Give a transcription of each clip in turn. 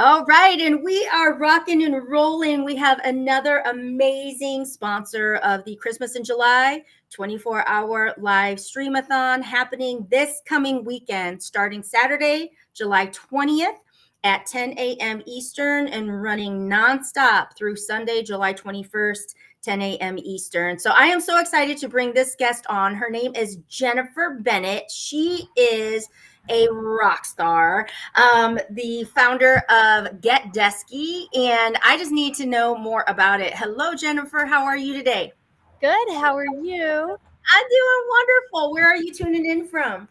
All right, and we are rocking and rolling. We have another amazing sponsor of the Christmas in July 24-hour live streamathon happening this coming weekend, starting Saturday, July 20th at 10 a.m. Eastern and running nonstop through Sunday, July 21st, 10 a.m. Eastern. So I am so excited to bring this guest on. Her name is Jennifer Bennett. She is a rock star, the founder of Get Desky, and I just need to know more about it. Hello, Jennifer. How are you today? Good. How are you? I'm doing wonderful. Where are you tuning in from?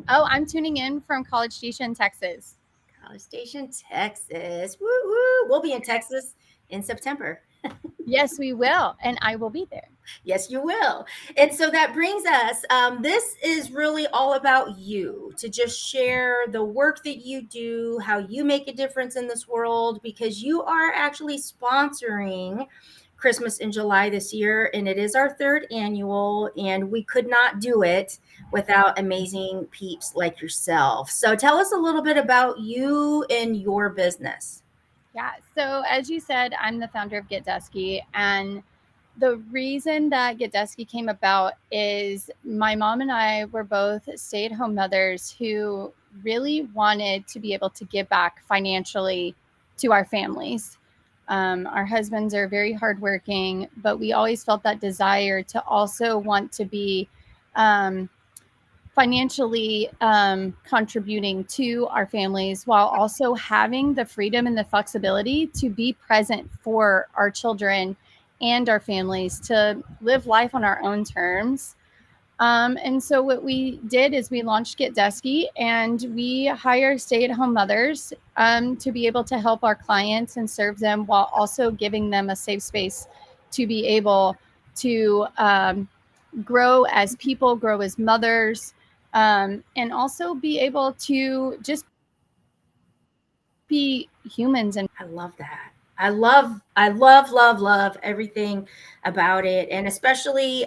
Oh, I'm tuning in from College Station, Texas. College Station, Texas. Woo woo. We'll be in Texas in September. Yes, we will. And I will be there. Yes, you will. And so that brings us, this is really all about you to just share the work that you do, how you make a difference in this world, because you are actually sponsoring Christmas in July this year. And it is our third annual, and we could not do it without amazing peeps like yourself. So tell us a little bit about you and your business. Yeah. So, as you said, I'm the founder of Get Desky. And the reason that Get Desky came about is my mom and I were both stay at home mothers who really wanted to be able to give back financially to our families. Our husbands are very hardworking, but we always felt that desire to also want to be um, financially contributing to our families while also having the freedom and the flexibility to be present for our children and our families to live life on our own terms. And so what we did is we launched Get Desky, and we hire stay-at-home mothers to be able to help our clients and serve them while also giving them a safe space to be able to grow as people, grow as mothers, and also be able to just be humans. And I love that. I love everything about it. And especially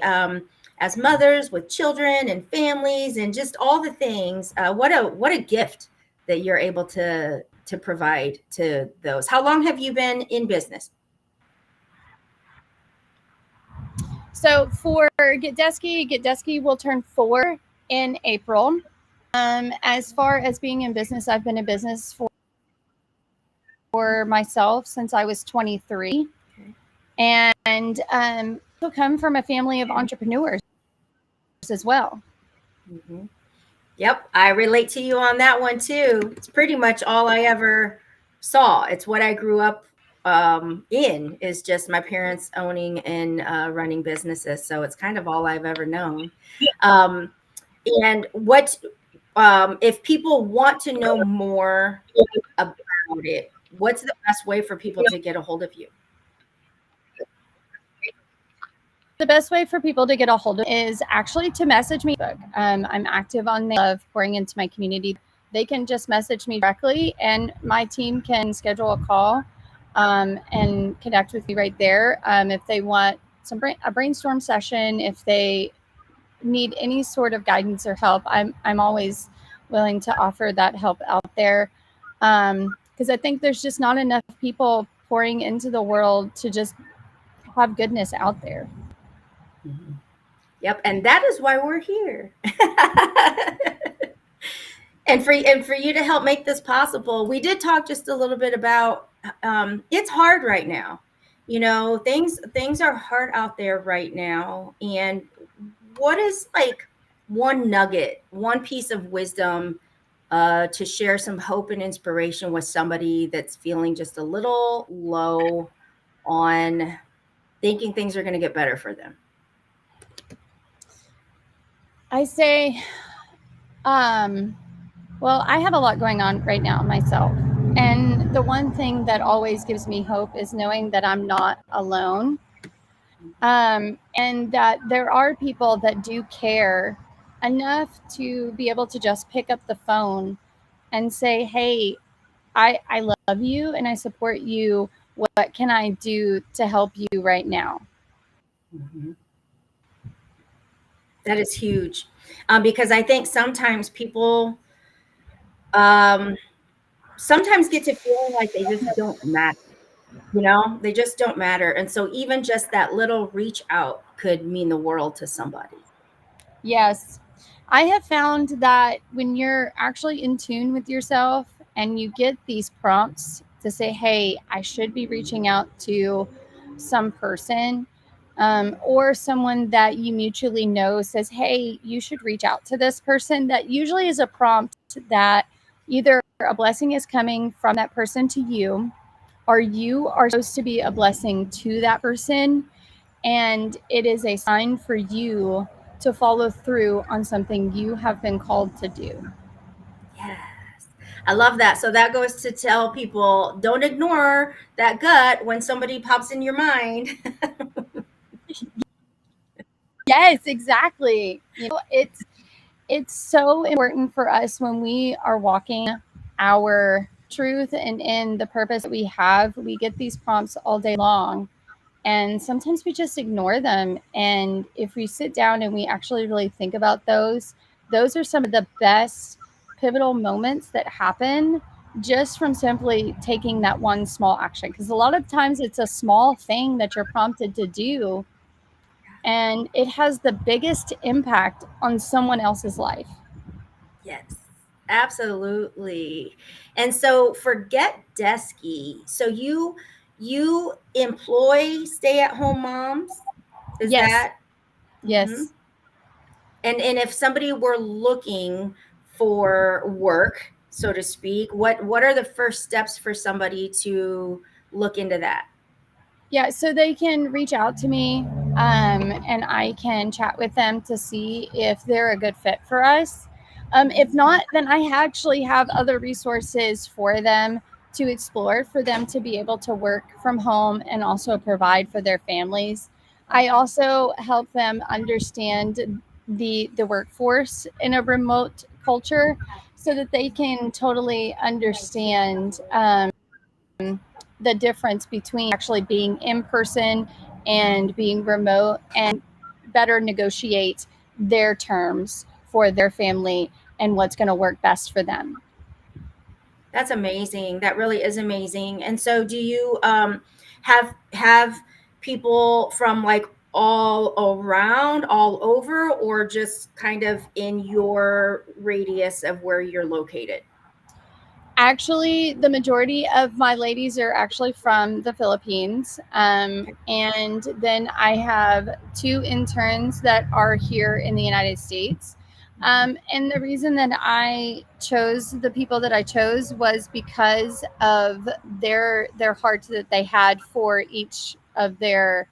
as mothers with children and families and just all the things, what a gift that you're able to provide to those. How long have you been in business? so for Get Desky will turn 4 in April. As far as being in business, I've been in business for myself since I was 23. Okay. And I come from a family of entrepreneurs as well. Mhm. Yep, I relate to you on that one too. It's pretty much all I ever saw. It's what I grew up in, is just my parents owning and running businesses. So it's kind of all I've ever known. Um, and what if people want to know more about it? What's the best way for people to get a hold of you? The best way for people to get a hold of me is actually to message me. I'm active on there. I love pouring into my community. They can just message me directly, and my team can schedule a call and connect with me right there. If they want a brainstorm session, if they need any sort of guidance or help, I'm always willing to offer that help out there. Because I think there's just not enough people pouring into the world to just have goodness out there. Mhm. Yep, and that is why we're here. And for you to help make this possible, we did talk just a little bit about it's hard right now. You know, things are hard out there right now. And what is like one nugget, one piece of wisdom to share some hope and inspiration with somebody that's feeling just a little low on thinking things are going to get better for them? I say, um, well, I have a lot going on right now myself. And the one thing that always gives me hope is knowing that I'm not alone, and that there are people that do care enough to be able to just pick up the phone and say, hey, I love you and I support you. What can I do to help you right now? Mhm. That is huge, because I think sometimes people um, sometimes get to feeling like they just don't matter. They just don't matter. And so even just that little reach out could mean the world to somebody. Yes. I have found that when you're actually in tune with yourself and you get these prompts to say, hey, I should be reaching out to some person, or someone that you mutually know says, hey, you should reach out to this person, that usually is a prompt that either a blessing is coming from that person to you, or you are supposed to be a blessing to that person. And it is a sign for you to follow through on something you have been called to do. Yes. I love that. So that goes to tell people, don't ignore that gut when somebody pops in your mind. Yes, exactly. It's so important for us when we are walking our truth and in the purpose that we have. We get these prompts all day long, and sometimes we just ignore them. And if we sit down and we actually really think about those are some of the best pivotal moments that happen just from simply taking that one small action. Because a lot of times it's a small thing that you're prompted to do, and it has the biggest impact on someone else's life. Yes, absolutely. And so forget Desky. So you employ stay-at-home moms? Is Yes, that? Mhm. yes. And if somebody were looking for work, so to speak, what are the first steps for somebody to look into that? Yeah, so they can reach out to me, and I can chat with them to see if they're a good fit for us. If not, then I actually have other resources for them to explore, for them to be able to work from home and also provide for their families. I also help them understand the workforce in a remote culture so that they can totally understand the difference between actually being in person and being remote, and better negotiate their terms for their family and what's going to work best for them. That's amazing. That really is amazing. And so do you have people from like all around, all over, or just kind of in your radius of where you're located? Actually, the majority of my ladies are actually from the Philippines. And then I have two interns that are here in the United States. And the reason that I chose the people that I chose was because of their hearts that they had for each of their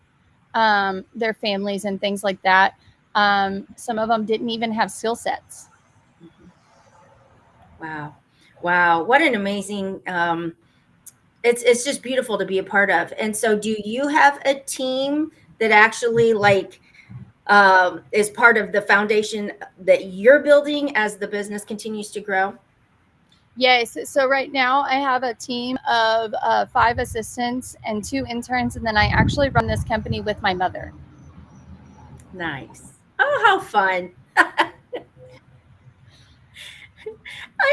families and things like that. Some of them didn't even have skill sets. Wow. Wow. What an amazing it's just beautiful to be a part of. And so do you have a team that actually like is part of the foundation that you're building as the business continues to grow? Yes. So right now I have a team of 5 assistants and 2 interns, and then I actually run this company with my mother. Nice. Oh, how fun.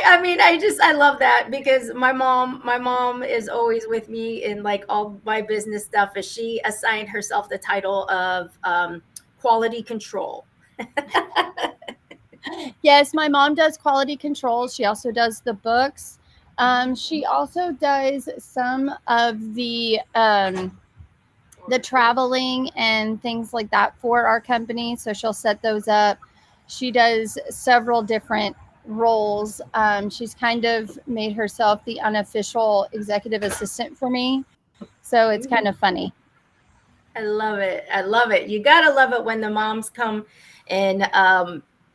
I mean, I love that because my mom is always with me in like all my business stuff. As she assigned herself the title of quality control. Yes, my mom does quality control. She also does the books. She also does some of the traveling and things like that for our company. So she'll set those up. She does several different roles. She's kind of made herself the unofficial executive assistant for me. So it's kind of funny. I love it. I love it. You gotta love it when the moms come and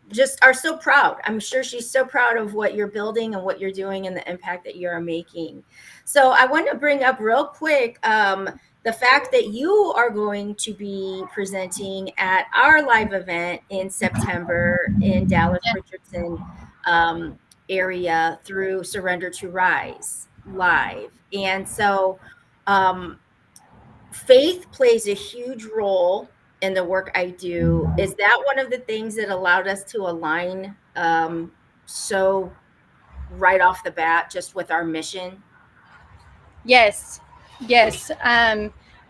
just are so proud. I'm sure she's so proud of what you're building and what you're doing and the impact that you're making. So I want to bring up real quick the fact that you are going to be presenting at our live event in September in Dallas Richardson area through Surrender to Rise Live. And so um, faith plays a huge role in the work I do. Is that one of the things that allowed us to align so right off the bat, just with our mission? Yes, yes.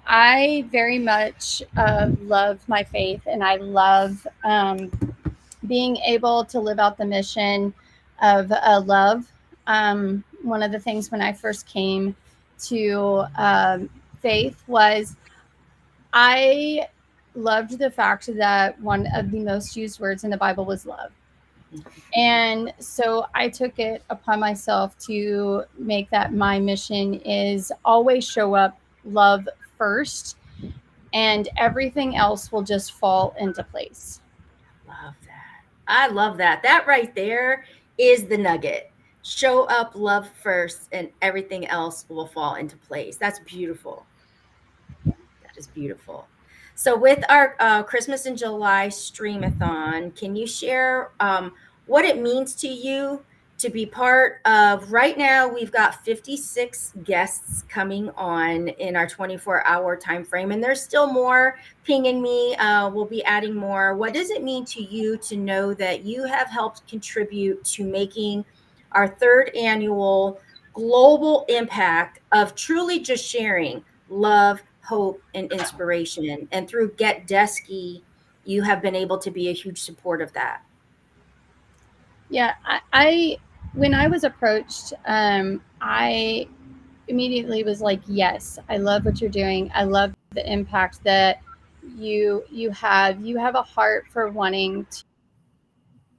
I very much love my faith, and I love being able to live out the mission of love. One of the things when I first came to faith was I loved the fact that one of the most used words in the Bible was love. And so I took it upon myself to make that my mission is always show up, love first, and everything else will just fall into place. Love that. I love that. That right there is the nugget. Show up, love first, and everything else will fall into place. That's beautiful. That is beautiful. So, with our Christmas in July streamathon, can you share what it means to you to be part of? Right now, we've got 56 guests coming on in our 24-hour time frame, and there's still more pinging me. We'll be adding more. What does it mean to you to know that you have helped contribute to making our third annual global impact of truly just sharing love, hope, and inspiration? And through Get Desky, you have been able to be a huge support of that. Yeah, I when I was approached, I immediately was like, yes, I love what you're doing. I love the impact that you have. You have a heart for wanting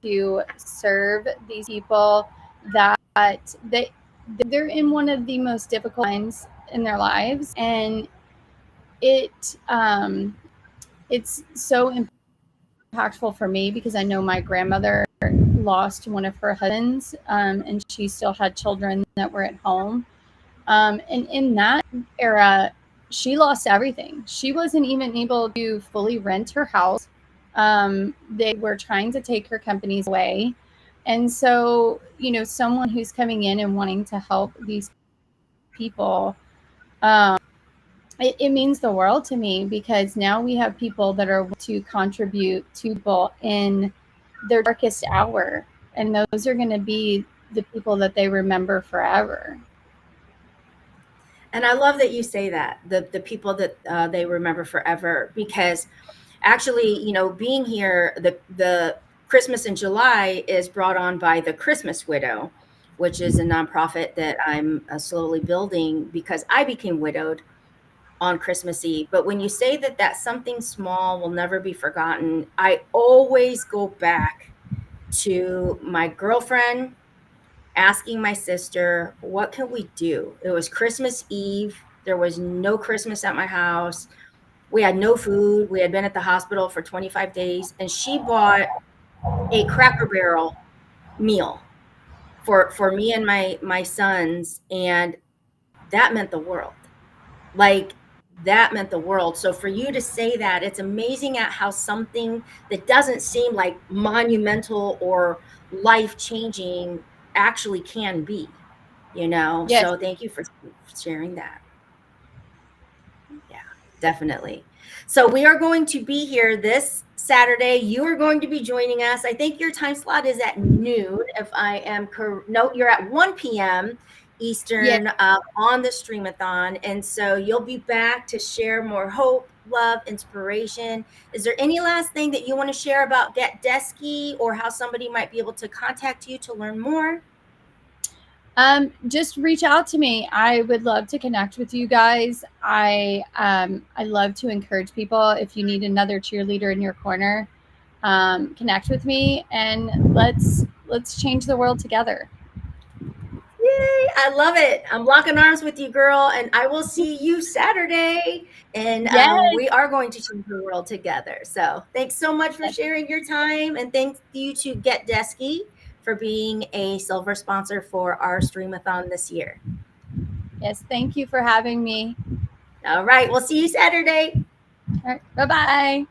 to serve these people that they're in one of the most difficult times in their lives, and it's so impactful for me because I know my grandmother lost one of her husbands, and she still had children that were at home. And in that era, she lost everything. She wasn't even able to fully rent her house. They were trying to take her companies away. And so, someone who's coming in and wanting to help these people, it means the world to me because now we have people that are to contribute to people in their darkest hour. And those are going to be the people that they remember forever. And I love that you say that, the people that they remember forever, because actually, being here, the Christmas in July is brought on by the Christmas Widow, which is a nonprofit that I'm slowly building because I became widowed on Christmas Eve. But when you say that something small will never be forgotten, I always go back to my girlfriend asking my sister, what can we do? It was Christmas Eve. There was no Christmas at my house. We had no food. We had been at the hospital for 25 days, and she bought a Cracker Barrel meal for me and my sons, and that meant the world. Like, that meant the world. So for you to say that, it's amazing at how something that doesn't seem like monumental or life changing actually can be, Yes. So thank you for sharing that. Yeah, definitely. So we are going to be here this Saturday. You are going to be joining us. I think your time slot is at noon, if I am correct. No, you're at 1 p.m. Eastern, on the streamathon. And so you'll be back to share more hope, love, inspiration. Is there any last thing that you want to share about Get Desky or how somebody might be able to contact you to learn more? Just reach out to me. I would love to connect with you guys. I love to encourage people. If you need another cheerleader in your corner, connect with me and let's change the world together. Yay, I love it. I'm locking arms with you, girl, and I will see you Saturday. And we are going to change the world together. So thanks so much for sharing your time. And thank you to Get Desky for being a silver sponsor for our streamathon this year. Yes, thank you for having me. All right, we'll see you Saturday. All right, bye-bye.